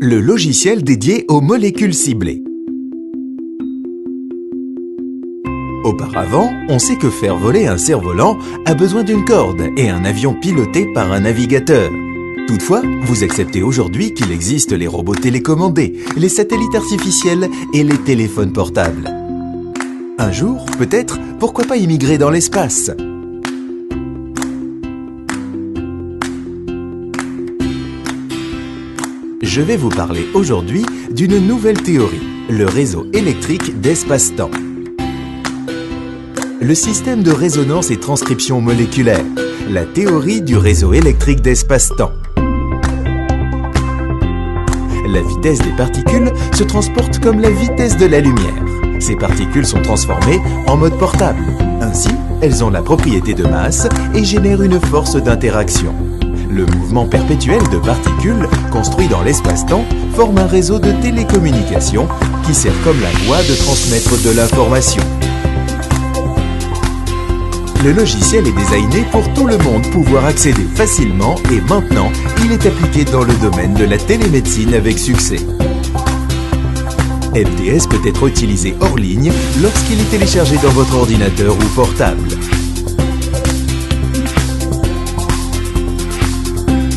le logiciel dédié aux molécules ciblées. Auparavant, on sait que faire voler un cerf-volant a besoin d'une corde et un avion piloté par un navigateur. Toutefois, vous acceptez aujourd'hui qu'il existe les robots télécommandés, les satellites artificiels et les téléphones portables. Un jour, peut-être, pourquoi pas immigrer dans l'espace ? Je vais vous parler aujourd'hui d'une nouvelle théorie, le réseau électrique d'espace-temps. Le système de résonance et transcription moléculaire, la théorie du réseau électrique d'espace-temps. La vitesse des particules se transporte comme la vitesse de la lumière. Ces particules sont transformées en mode portable. Ainsi, elles ont la propriété de masse et génèrent une force d'interaction. Le mouvement perpétuel de particules, construit dans l'espace-temps, forme un réseau de télécommunications qui sert comme la voie de transmettre de l'information. Le logiciel est designé pour tout le monde pouvoir accéder facilement et maintenant, il est appliqué dans le domaine de la télémédecine avec succès. MTS peut être utilisé hors ligne lorsqu'il est téléchargé dans votre ordinateur ou portable.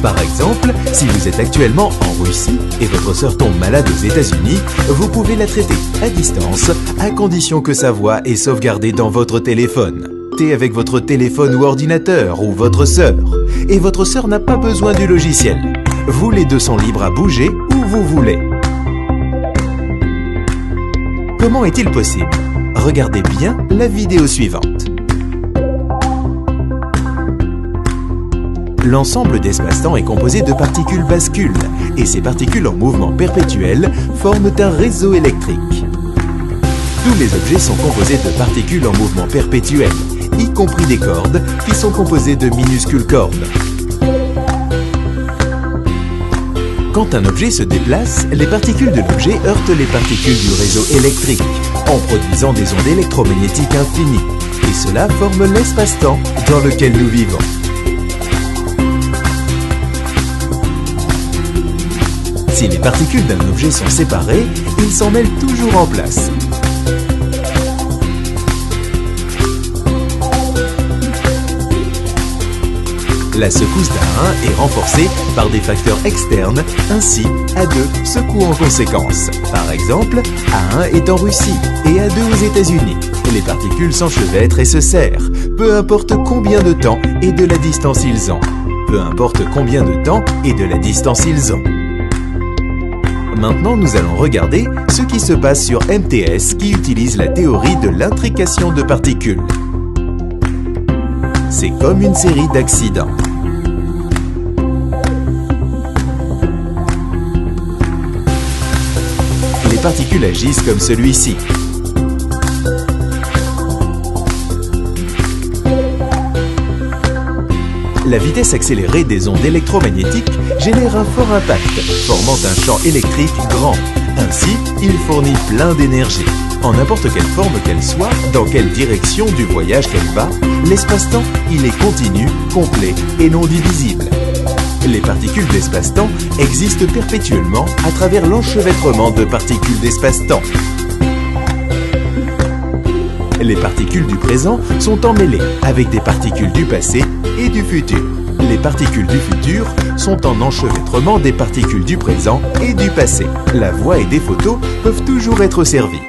Par exemple, si vous êtes actuellement en Russie et votre sœur tombe malade aux États-Unis, vous pouvez la traiter à distance à condition que sa voix est sauvegardée dans votre téléphone. Avec votre téléphone ou ordinateur ou votre sœur. Et votre sœur n'a pas besoin du logiciel. Vous les deux sont libres à bouger où vous voulez. Comment est-il possible? Regardez bien la vidéo suivante. L'ensemble d'espace-temps est composé de particules bascules et ces particules en mouvement perpétuel forment un réseau électrique. Tous les objets sont composés de particules en mouvement perpétuel, y compris des cordes qui sont composées de minuscules cordes. Quand un objet se déplace, les particules de l'objet heurtent les particules du réseau électrique en produisant des ondes électromagnétiques infinies. Et cela forme l'espace-temps dans lequel nous vivons. Si les particules d'un objet sont séparées, ils s'en mêlent toujours en place. La secousse d'A1 est renforcée par des facteurs externes, ainsi A2 secoue en conséquence. Par exemple, A1 est en Russie et A2 aux États-Unis. Les particules s'enchevêtrent et se serrent, peu importe combien de temps et de la distance ils ont. Peu importe combien de temps et de la distance ils ont. Maintenant, nous allons regarder ce qui se passe sur MTS qui utilise la théorie de l'intrication de particules. C'est comme une série d'accidents. Les particules agissent comme celui-ci. La vitesse accélérée des ondes électromagnétiques génère un fort impact, formant un champ électrique grand. Ainsi, il fournit plein d'énergie. En n'importe quelle forme qu'elle soit, dans quelle direction du voyage qu'elle va, l'espace-temps, il est continu, complet et non divisible. Les particules d'espace-temps existent perpétuellement à travers l'enchevêtrement de particules d'espace-temps. Les particules du présent sont emmêlées avec des particules du passé et du futur. Les particules du futur sont en enchevêtrement des particules du présent et du passé. La voix et des photos peuvent toujours être servies.